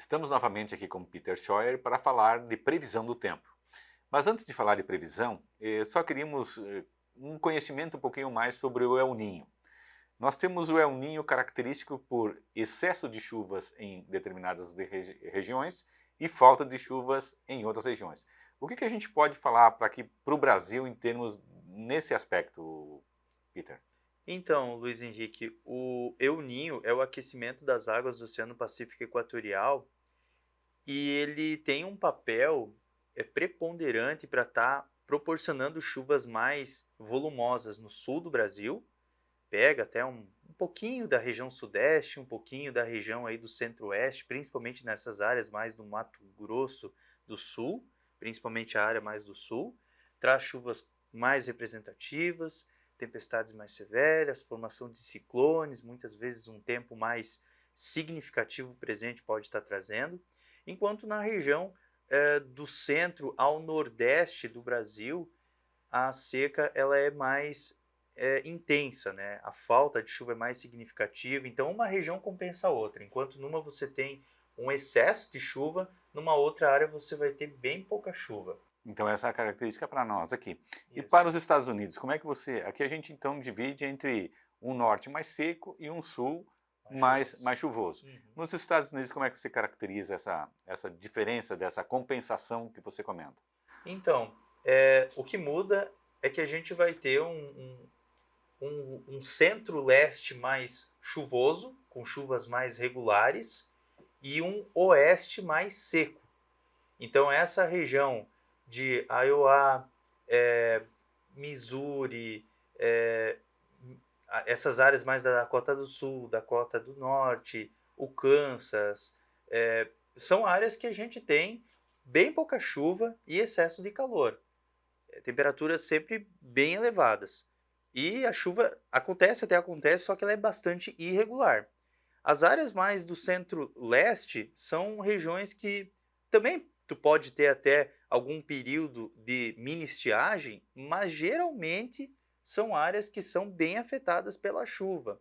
Estamos novamente aqui com Peter Scheuer para falar de previsão do tempo. Mas antes de falar de previsão, só queríamos um conhecimento um pouquinho mais sobre o El Niño. Nós temos o El Niño característico por excesso de chuvas em determinadas regiões e falta de chuvas em outras regiões. O que a gente pode falar para o Brasil em termos nesse aspecto, Peter? Então, Luiz Henrique, o El Niño é o aquecimento das águas do Oceano Pacífico Equatorial e ele tem um papel preponderante para estar proporcionando chuvas mais volumosas no sul do Brasil, pega até um pouquinho da região sudeste, um pouquinho da região aí do centro-oeste, principalmente nessas áreas mais do Mato Grosso do Sul, principalmente a área mais do sul, traz chuvas mais representativas, tempestades mais severas, formação de ciclones, muitas vezes um tempo mais significativo presente pode estar trazendo, enquanto na região do centro ao nordeste do Brasil, a seca ela é mais intensa, né? A falta de chuva é mais significativa, então uma região compensa a outra. Enquanto numa você tem um excesso de chuva, numa outra área você vai ter bem pouca chuva. Então essa é a característica para nós aqui. E para Isso. os Estados Unidos, como é que você... Aqui a gente então divide entre um norte mais seco e um sul Mais chuvoso. mais chuvoso. Uhum. Nos Estados Unidos, como é que você caracteriza essa diferença, dessa compensação que você comenta? Então, o que muda é que a gente vai ter um centro-leste mais chuvoso, com chuvas mais regulares, e um oeste mais seco. Então, essa região de Iowa, Missouri, essas áreas mais da Dakota do Sul, Dakota do Norte, o Kansas, são áreas que a gente tem bem pouca chuva e excesso de calor. Temperaturas sempre bem elevadas. E a chuva acontece, só que ela é bastante irregular. As áreas mais do centro-leste são regiões que também tu pode ter até algum período de mini estiagem, mas geralmente são áreas que são bem afetadas pela chuva.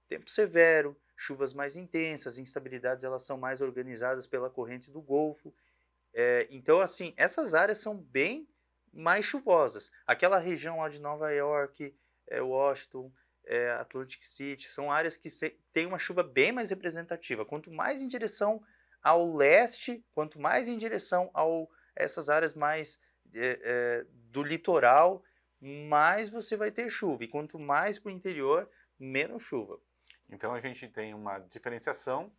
Tempo severo, chuvas mais intensas, instabilidades elas são mais organizadas pela corrente do Golfo. Então, assim, essas áreas são bem mais chuvosas. Aquela região lá de Nova York, Washington, Atlantic City, são áreas que têm uma chuva bem mais representativa. Quanto mais em direção ao leste, quanto mais em direção a essas áreas mais do litoral, mais você vai ter chuva. E quanto mais para o interior, menos chuva. Então a gente tem uma diferenciação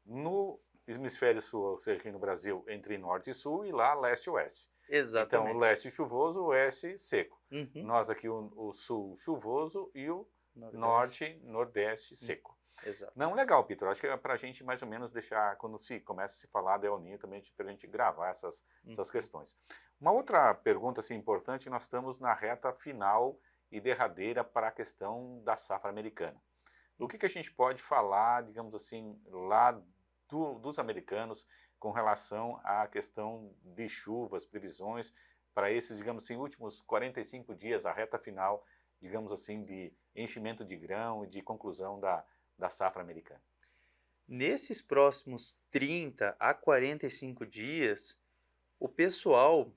no hemisfério sul, ou seja, aqui no Brasil, entre norte e sul, e lá leste e oeste. Então o Exatamente. leste chuvoso, o oeste seco. Uhum. Nós aqui o sul chuvoso e o Nordeste. nordeste seco. Exato. Não, legal, Peter. Acho que é para a gente mais ou menos deixar, quando se começa a se falar da El Niño, também para a gente gravar essas questões. Uma outra pergunta assim, importante, nós estamos na reta final e derradeira para a questão da safra americana. O que a gente pode falar, digamos assim, lá dos americanos com relação à questão de chuvas, previsões para esses, digamos assim, últimos 45 dias, a reta final, digamos assim, de enchimento de grão e de conclusão da safra americana? Nesses próximos 30 a 45 dias, o pessoal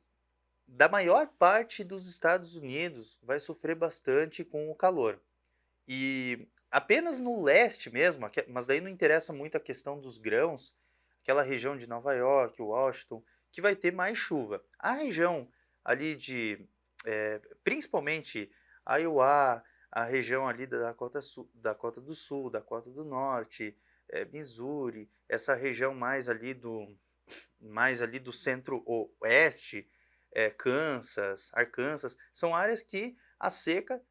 da maior parte dos Estados Unidos vai sofrer bastante com o calor. E apenas no leste mesmo, mas daí não interessa muito a questão dos grãos, aquela região de Nova York, Washington, que vai ter mais chuva. A região ali principalmente Iowa, a região ali da Dakota do Sul, Dakota do Norte, Missouri, essa região mais ali do centro-oeste, Kansas, Arkansas, são áreas que a seca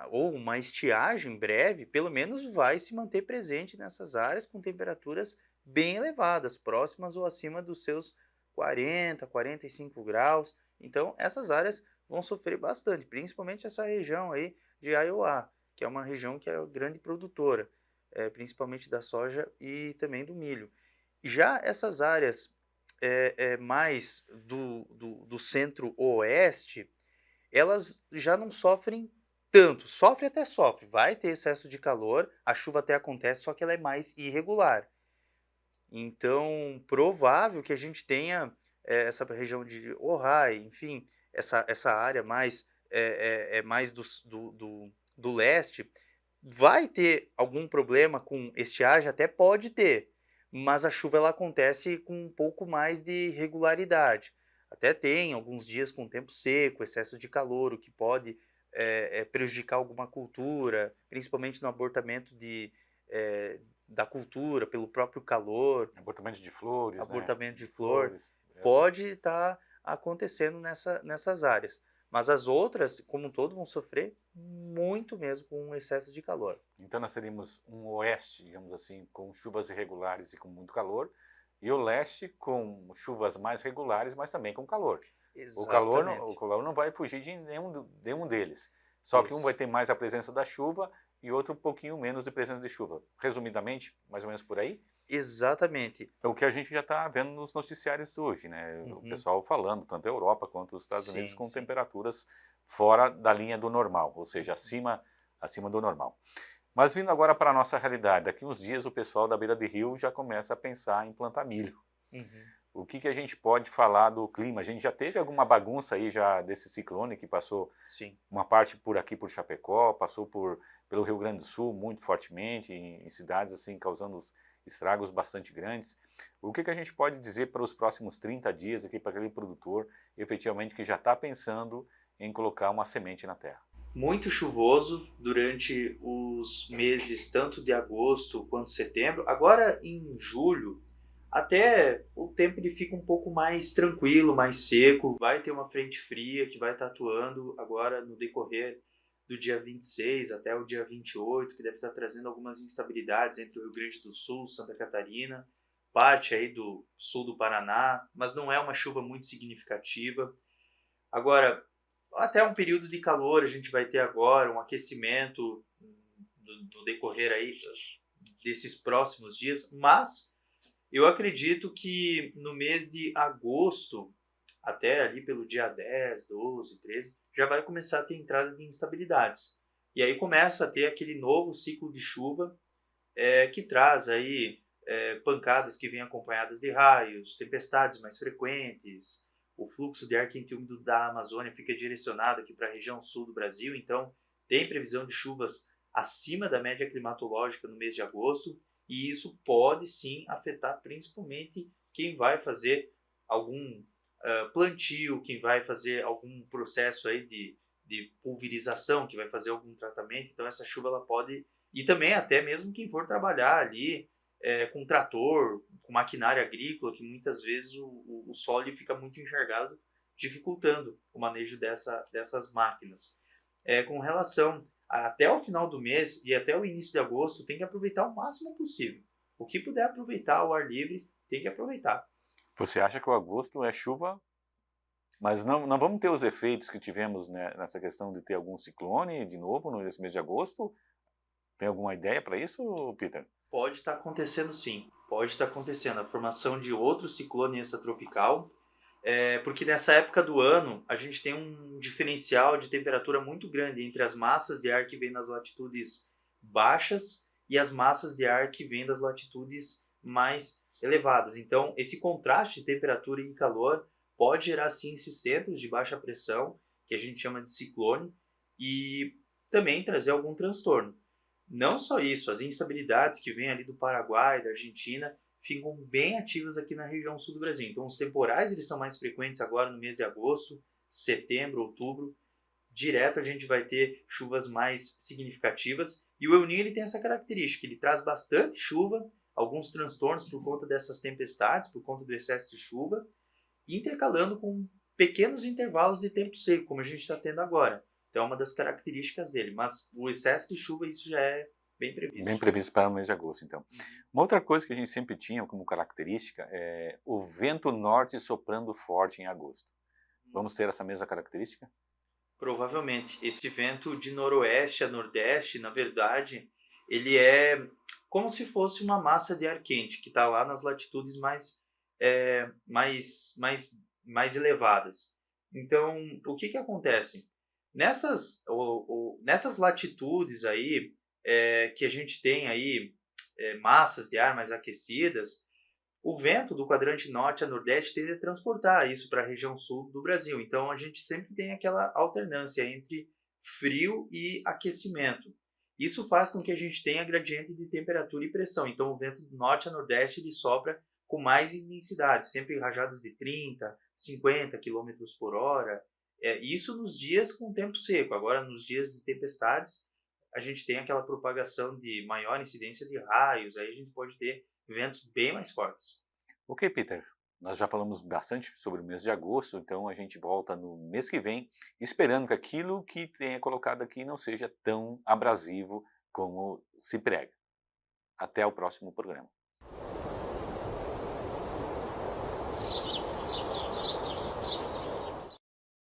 ou uma estiagem breve, pelo menos vai se manter presente nessas áreas com temperaturas bem elevadas, próximas ou acima dos seus 40, 45 graus. Então, essas áreas vão sofrer bastante, principalmente essa região aí de Iowa, que é uma região que é grande produtora, principalmente da soja e também do milho. Já essas áreas mais do centro-oeste, elas já não sofrem tanto. Sofre até sofre, vai ter excesso de calor, a chuva até acontece, só que ela é mais irregular. Então, provável que a gente tenha essa região de Ojai, enfim, essa área mais, mais do leste, vai ter algum problema com estiagem? Até pode ter, mas a chuva ela acontece com um pouco mais de regularidade. Até tem alguns dias com tempo seco, excesso de calor, o que pode prejudicar alguma cultura, principalmente no abortamento da cultura, pelo próprio calor, Abortamento de flores, né? abortamento de De flor, flores. pode estar acontecendo nessas áreas. Mas as outras, como um todo, vão sofrer muito mesmo com o excesso de calor. Então nós teríamos um oeste, digamos assim, com chuvas irregulares e com muito calor, e o leste com chuvas mais regulares, mas também com calor. O Exatamente. calor não vai fugir de nenhum deles. Só que um vai Isso. ter mais a presença da chuva e outro um pouquinho menos de presença de chuva. Resumidamente, mais ou menos por aí, Exatamente. é o que a gente já está vendo nos noticiários hoje, né? O Uhum. pessoal falando, tanto a Europa quanto os Estados Unidos, Sim, com sim. temperaturas fora da linha do normal, ou seja, acima do normal. Mas vindo agora para a nossa realidade, daqui uns dias o pessoal da beira de rio já começa a pensar em plantar milho. Uhum. O que a gente pode falar do clima? A gente já teve alguma bagunça aí já desse ciclone que passou Sim. uma parte por aqui por Chapecó, passou pelo Rio Grande do Sul muito fortemente, em cidades assim causando estragos bastante grandes. O que a gente pode dizer para os próximos 30 dias aqui para aquele produtor, efetivamente, que já está pensando em colocar uma semente na terra? Muito chuvoso durante os meses tanto de agosto quanto setembro. Agora em julho, até o tempo ele fica um pouco mais tranquilo, mais seco. Vai ter uma frente fria que vai estar atuando agora no decorrer do dia 26 até o dia 28, que deve estar trazendo algumas instabilidades entre o Rio Grande do Sul, Santa Catarina, parte aí do sul do Paraná, mas não é uma chuva muito significativa. Agora, até um período de calor a gente vai ter agora, um aquecimento no decorrer aí desses próximos dias, mas eu acredito que no mês de agosto, até ali pelo dia 10, 12, 13, já vai começar a ter entrada de instabilidades. E aí começa a ter aquele novo ciclo de chuva que traz aí pancadas que vêm acompanhadas de raios, tempestades mais frequentes, o fluxo de ar quente úmido da Amazônia fica direcionado aqui para a região sul do Brasil, então tem previsão de chuvas acima da média climatológica no mês de agosto, e isso pode sim afetar principalmente quem vai fazer algum plantio, quem vai fazer algum processo aí de pulverização, que vai fazer algum tratamento, então essa chuva ela pode e também até mesmo quem for trabalhar ali com trator, com maquinária agrícola, que muitas vezes o solo fica muito enxergado, dificultando o manejo dessas máquinas. Com relação até o final do mês e até o início de agosto, tem que aproveitar o máximo possível. O que puder aproveitar ao ar livre, tem que aproveitar. Você acha que o agosto é chuva, mas não vamos ter os efeitos que tivemos, né, nessa questão de ter algum ciclone de novo nesse mês de agosto? Tem alguma ideia para isso, Peter? Pode estar acontecendo sim, pode estar acontecendo a formação de outro ciclone extratropical, porque nessa época do ano a gente tem um diferencial de temperatura muito grande entre as massas de ar que vêm nas latitudes baixas e as massas de ar que vêm das latitudes mais elevadas. Então, esse contraste de temperatura e calor pode gerar sim esses centros de baixa pressão, que a gente chama de ciclone, e também trazer algum transtorno. Não só isso, as instabilidades que vêm ali do Paraguai, da Argentina, ficam bem ativas aqui na região sul do Brasil. Então, os temporais eles são mais frequentes agora no mês de agosto, setembro, outubro. Direto a gente vai ter chuvas mais significativas. E o El Niño ele tem essa característica, ele traz bastante chuva, alguns transtornos por conta dessas tempestades, por conta do excesso de chuva, intercalando com pequenos intervalos de tempo seco, como a gente está tendo agora. Então é uma das características dele, mas o excesso de chuva isso já é bem Bem previsto. previsto para o mês de agosto, então. Uhum. Uma outra coisa que a gente sempre tinha como característica é o vento norte soprando forte em agosto. Vamos ter essa mesma característica? Provavelmente. Esse vento de noroeste a nordeste, na verdade, ele é como se fosse uma massa de ar quente que está lá nas latitudes é, mais, mais, mais elevadas. Então, o que acontece? Nessas latitudes aí, que a gente tem aí massas de ar mais aquecidas, O vento do quadrante norte a nordeste tende a transportar isso para a região sul do Brasil. Então a gente sempre tem aquela alternância entre frio e aquecimento. Isso faz com que a gente tenha gradiente de temperatura e pressão. Então o vento do norte a nordeste ele sopra com mais intensidade, sempre rajadas de 30, 50 quilômetros por hora. Isso nos dias com tempo seco. Agora, nos dias de tempestades, a gente tem aquela propagação de maior incidência de raios, aí a gente pode ter ventos bem mais fortes. Ok, Peter, nós já falamos bastante sobre o mês de agosto, então a gente volta no mês que vem, esperando que aquilo que tenha colocado aqui não seja tão abrasivo como se prega. Até o próximo programa.